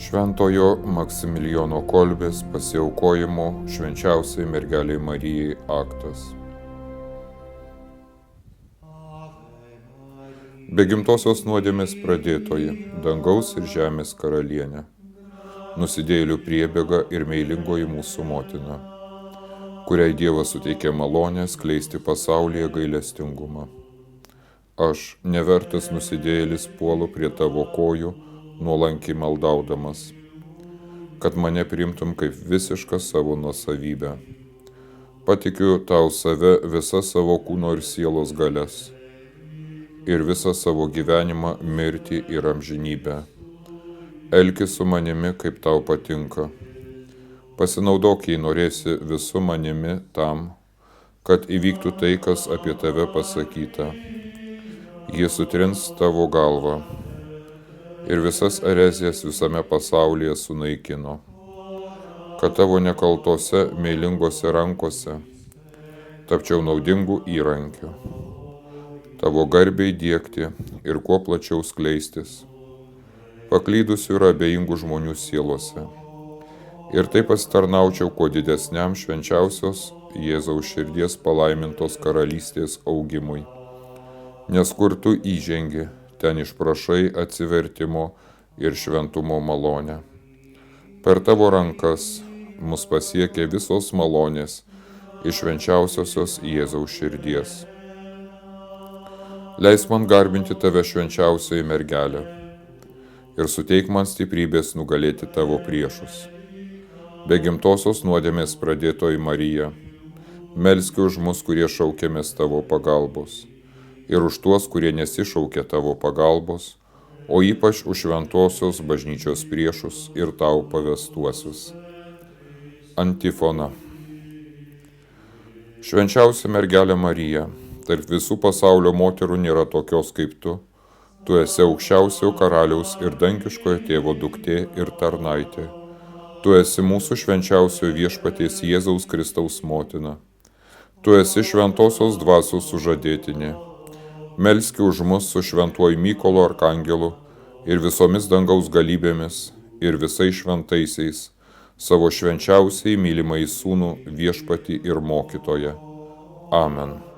Šventojo Maksimilijono Kolbės pasiaukojimo švenčiausiai mergelei Marijai aktas. Be gimtosios nuodėmės pradėtoji, dangaus ir žemės karalienė, nusidėjėlių priebėga ir meilingoji mūsų motina, kuriai Dievas suteikė malonę skleisti pasaulyje gailestingumą. Aš, nevertas nusidėjėlis, puolu prie tavo kojų, nuolankiai maldaudamas, kad mane priimtum kaip visišką savo nuosavybę. Patikiu tau save, visą savo kūno ir sielos galias, ir visą savo gyvenimą, mirtį ir amžinybę. Elkis su manimi, kaip tau patinka. Pasinaudok, jei norėsi, visų manimi tam, kad įvyktų tai, kas apie tave pasakyta. Jis sutrins tavo galvą ir visas erezijas visame pasaulyje sunaikino, kad tavo nekaltose, meilingose rankose tapčiau naudingų įrankių, tavo garbei diegti ir kuo plačiau skleistis, paklydusių ir abejingų žmonių sielose, ir taip pasitarnaučiau kuo didesniam švenčiausios Jėzaus širdies palaimintos karalystės augimui. Nes kur tu įžengi, ten išprašai atsivertimo ir šventumo malonę. Per tavo rankas mus pasiekia visos malonės iš švenčiausiosios Jėzaus širdies. Leis man garbinti tave, švenčiausioji mergelė, ir suteik man stiprybės nugalėti tavo priešus. Be gimtosios nuodėmės pradėtoji Marija, melski už mus, kurie šaukiamės tavo pagalbos, ir už tuos, kurie nesišaukia tavo pagalbos, o ypač už šventosios bažnyčios priešus ir tau pavestuosius. Antifona. Švenčiausia mergelė Marija, tarp visų pasaulio moterų nėra tokios kaip tu. Tu esi aukščiausio karaliaus ir dangiškojo tėvo duktė ir tarnaitė. Tu esi mūsų švenčiausiojo viešpaties Jėzaus Kristaus motina. Tu esi šventosios dvasios sužadėtinė. Melski už mus su šventuoju Mykolu arkangelu ir visomis dangaus galybėmis ir visais šventaisiais, savo švenčiausiai mylimąjį sūnų, viešpatį ir mokytoją. Amen.